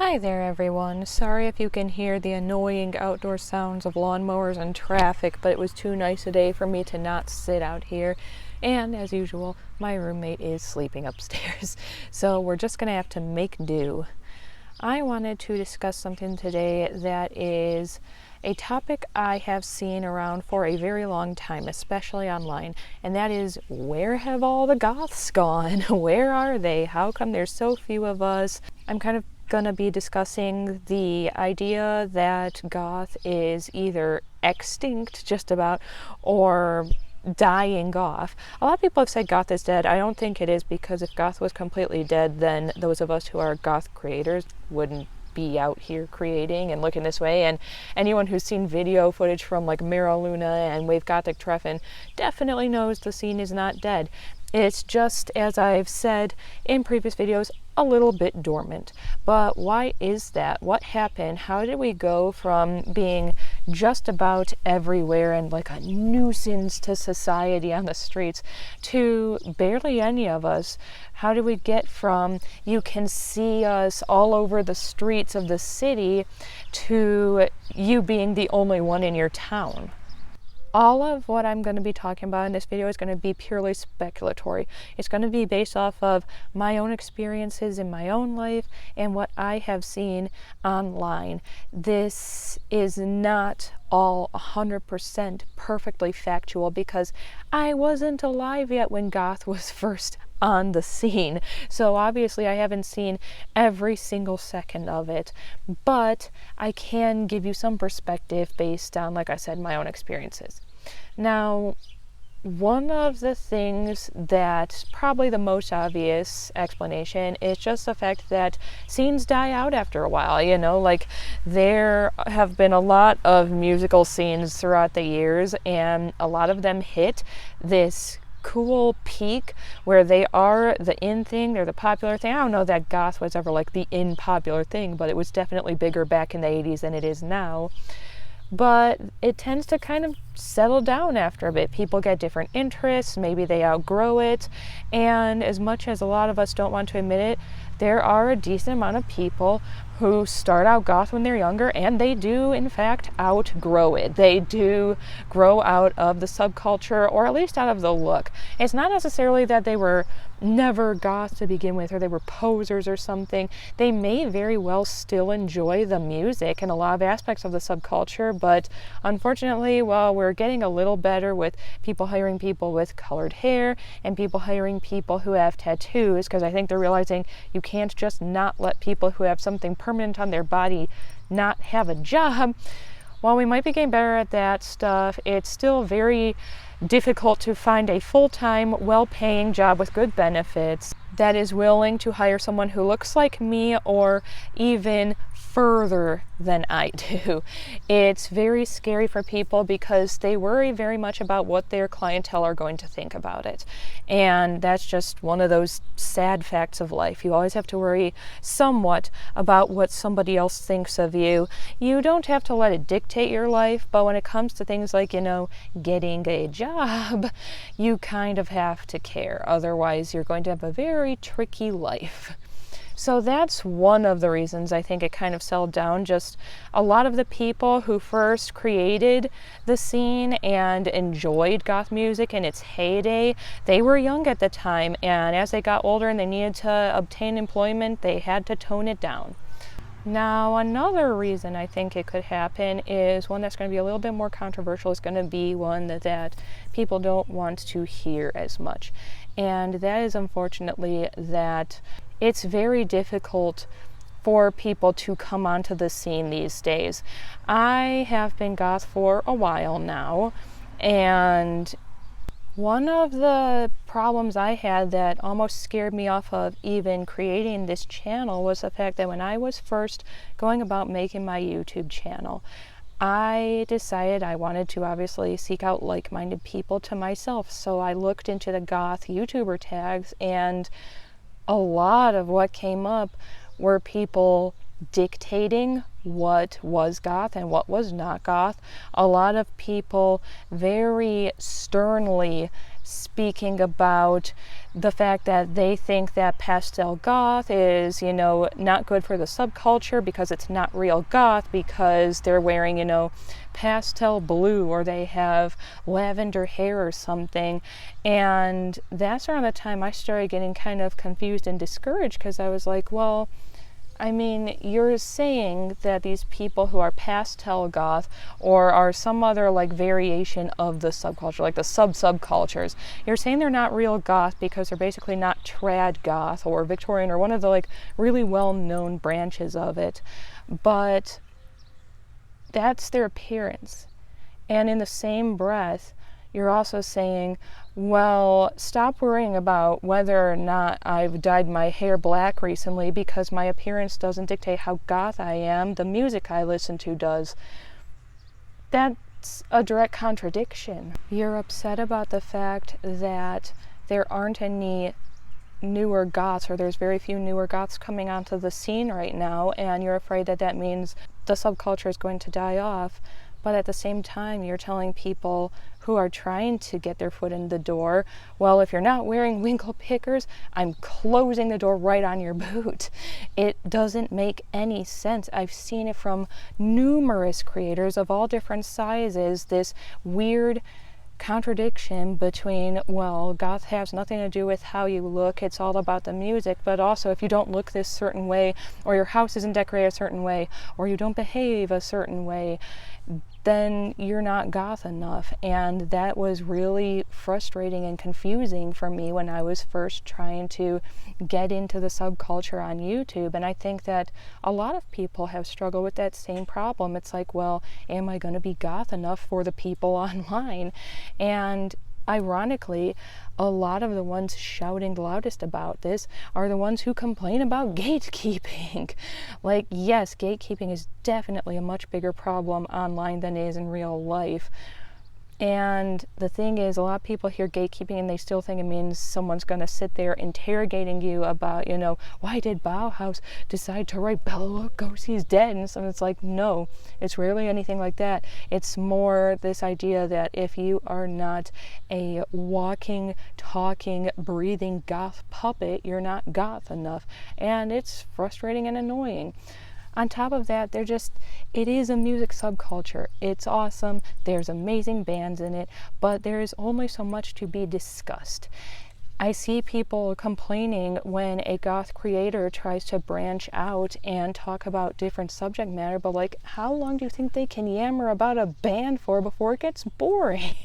Hi there everyone. Sorry if you can hear the annoying outdoor sounds of lawnmowers and traffic, but it was too nice a day for me to not sit out here. And as usual, my roommate is sleeping upstairs. So we're just gonna have to make do. I wanted to discuss something today that is a topic I have seen around for a very long time, especially online, and that is, where have all the goths gone? Where are they? How come there's so few of us? I'm kind of going to be discussing the idea that goth is either extinct just about or dying off. A lot of people have said goth is dead. I don't think it is, because if goth was completely dead, then those of us who are goth creators wouldn't be out here creating and looking this way. And anyone who's seen video footage from like Mira Luna and Wave Gothic Treffen definitely knows the scene is not dead. It's just, as I've said in previous videos, a little bit dormant. But why is that? What happened? How did we go from being just about everywhere and like a nuisance to society on the streets to barely any of us? How did we get from you can see us all over the streets of the city to you being the only one in your town? All of what I'm going to be talking about in this video is going to be purely speculatory. It's going to be based off of my own experiences in my own life and what I have seen online. This is not all 100% perfectly factual, because I wasn't alive yet when goth was first on the scene. So obviously I haven't seen every single second of it, but I can give you some perspective based on, like I said, my own experiences. Now, one of the things that's probably the most obvious explanation is just the fact that scenes die out after a while. Like there have been a lot of musical scenes throughout the years, and a lot of them hit this cool peak where they are the in thing, they're the popular thing. I don't know that goth was ever like the in popular thing, but it was definitely bigger back in the 80s than it is now. But it tends to kind of settle down after a bit. People get different interests, maybe they outgrow it, and as much as a lot of us don't want to admit it, there are a decent amount of people who start out goth when they're younger, and they do in fact outgrow it. They do grow out of the subculture, or at least out of the look. It's not necessarily that they were never goth to begin with, or they were posers or something. They may very well still enjoy the music and a lot of aspects of the subculture, but unfortunately, well, we're getting a little better with people hiring people with colored hair and people hiring people who have tattoos, because I think they're realizing you can't just not let people who have something permanent on their body not have a job. While we might be getting better at that stuff, it's still very difficult to find a full-time, well-paying job with good benefits that is willing to hire someone who looks like me or even further than I do. It's very scary for people because they worry very much about what their clientele are going to think about it. And that's just one of those sad facts of life. You always have to worry somewhat about what somebody else thinks of you. You don't have to let it dictate your life, but when it comes to things like, getting a job, you kind of have to care. Otherwise, you're going to have a very tricky life. So that's one of the reasons I think it kind of settled down. Just a lot of the people who first created the scene and enjoyed goth music in its heyday, they were young at the time, and as they got older and they needed to obtain employment, they had to tone it down. Now, another reason I think it could happen is one that's going to be a little bit more controversial. It's going to be one that people don't want to hear as much. And that is, unfortunately, that it's very difficult for people to come onto the scene these days. I have been goth for a while now, and one of the problems I had that almost scared me off of even creating this channel was the fact that when I was first going about making my YouTube channel, I decided I wanted to obviously seek out like-minded people to myself. So I looked into the goth YouTuber tags, and a lot of what came up were people dictating what was goth and what was not goth. A lot of people very sternly speaking about the fact that they think that pastel goth is, not good for the subculture because it's not real goth, because they're wearing, pastel blue, or they have lavender hair or something. And that's around the time I started getting kind of confused and discouraged, because I was like, well, I mean, you're saying that these people who are pastel goth or are some other like variation of the subculture, like the subcultures, you're saying they're not real goth because they're basically not trad goth or Victorian or one of the like really well-known branches of it. But that's their appearance. And in the same breath, you're also saying, well, stop worrying about whether or not I've dyed my hair black recently, because my appearance doesn't dictate how goth I am. The music I listen to does. That's a direct contradiction. You're upset about the fact that there aren't any newer goths, or there's very few newer goths coming onto the scene right now, and you're afraid that that means the subculture is going to die off. But at the same time, you're telling people who are trying to get their foot in the door, well, if you're not wearing winkle pickers, I'm closing the door right on your boot. It doesn't make any sense. I've seen it from numerous creators of all different sizes, this weird contradiction between, well, goth has nothing to do with how you look, it's all about the music, but also if you don't look this certain way, or your house isn't decorated a certain way, or you don't behave a certain way, then you're not goth enough. And that was really frustrating and confusing for me when I was first trying to get into the subculture on YouTube. And I think that a lot of people have struggled with that same problem. It's like, well, am I going to be goth enough for the people online? And ironically, a lot of the ones shouting loudest about this are the ones who complain about gatekeeping. Like, yes, gatekeeping is definitely a much bigger problem online than it is in real life. And the thing is, a lot of people hear gatekeeping and they still think it means someone's going to sit there interrogating you about, why did Bauhaus decide to write Bela Lugosi's Dead? And so it's like, no, it's rarely anything like that. It's more this idea that if you are not a walking, talking, breathing goth puppet, you're not goth enough. And it's frustrating and annoying. On top of that, it is a music subculture. It's awesome. There's amazing bands in it, but there's only so much to be discussed. I see people complaining when a goth creator tries to branch out and talk about different subject matter, but like, how long do you think they can yammer about a band for before it gets boring?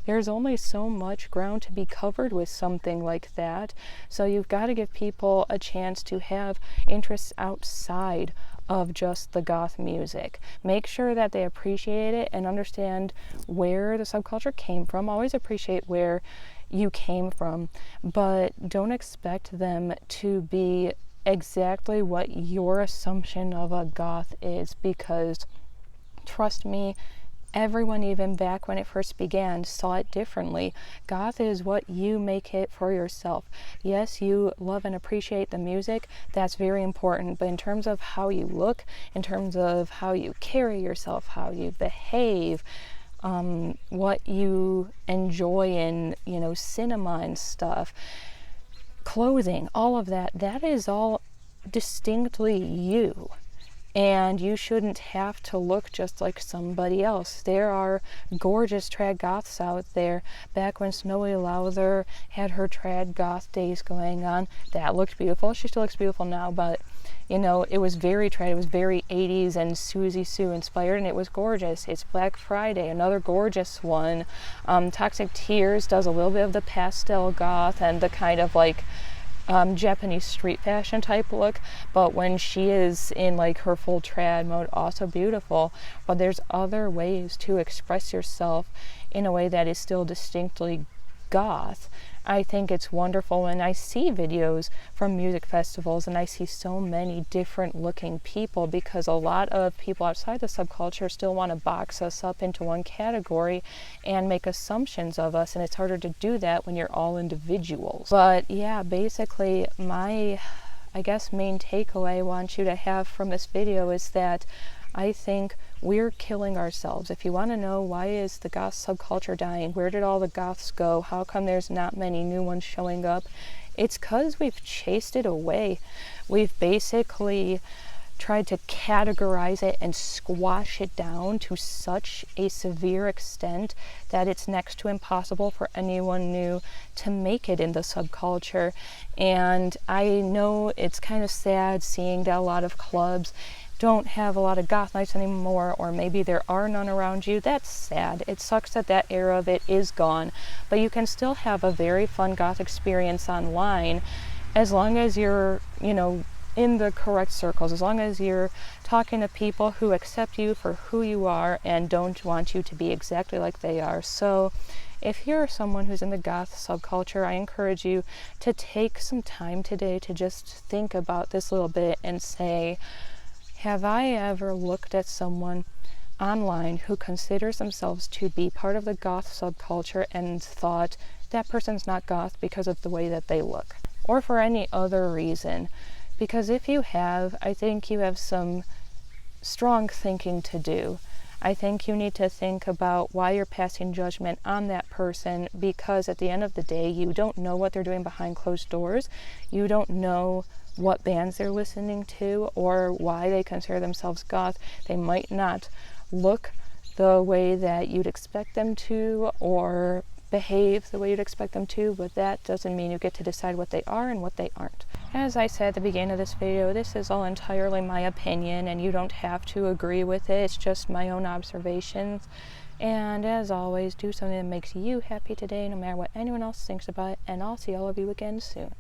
There's only so much ground to be covered with something like that. So you've got to give people a chance to have interests outside of just the goth music. Make sure that they appreciate it and understand where the subculture came from. Always appreciate where you came from, but don't expect them to be exactly what your assumption of a goth is, because trust me, everyone, even back when it first began, saw it differently. Goth is what you make it for yourself. Yes, you love and appreciate the music, that's very important, but in terms of how you look, in terms of how you carry yourself, how you behave, what you enjoy in, cinema and stuff, clothing, all of that, that is all distinctly you. And you shouldn't have to look just like somebody else. There are gorgeous trad goths out there. Back when Snowy Lowther had her trad goth days going on, that looked beautiful. She still looks beautiful now, but it was very trad. It was very 80s and Susie Sue inspired, and it was gorgeous. It's Black Friday, another gorgeous one. Toxic Tears does a little bit of the pastel goth and the kind of like Japanese street fashion type look, but when she is in like her full trad mode, also beautiful. But there's other ways to express yourself in a way that is still distinctly goth. I think it's wonderful when I see videos from music festivals and I see so many different looking people, because a lot of people outside the subculture still want to box us up into one category and make assumptions of us, and it's harder to do that when you're all individuals. But yeah, basically my, main takeaway I want you to have from this video is that I think we're killing ourselves. If you want to know why is the goth subculture dying, where did all the goths go, how come there's not many new ones showing up, it's because we've chased it away. We've basically tried to categorize it and squash it down to such a severe extent that it's next to impossible for anyone new to make it in the subculture. And I know it's kind of sad seeing that a lot of clubs don't have a lot of goth nights anymore, or maybe there are none around you. That's sad. It sucks that that era of it is gone, but you can still have a very fun goth experience online as long as you're, in the correct circles, as long as you're talking to people who accept you for who you are and don't want you to be exactly like they are. So if you're someone who's in the goth subculture, I encourage you to take some time today to just think about this a little bit and say, have I ever looked at someone online who considers themselves to be part of the goth subculture and thought that person's not goth because of the way that they look, or for any other reason? Because if you have, I think you have some strong thinking to do. I think you need to think about why you're passing judgment on that person, because at the end of the day, you don't know what they're doing behind closed doors. You don't know what bands they're listening to or why they consider themselves goth. They might not look the way that you'd expect them to or behave the way you'd expect them to, but that doesn't mean you get to decide what they are and what they aren't. As I said at the beginning of this video, this is all entirely my opinion and you don't have to agree with it. It's just my own observations. And as always, do something that makes you happy today, no matter what anyone else thinks about it, and I'll see all of you again soon.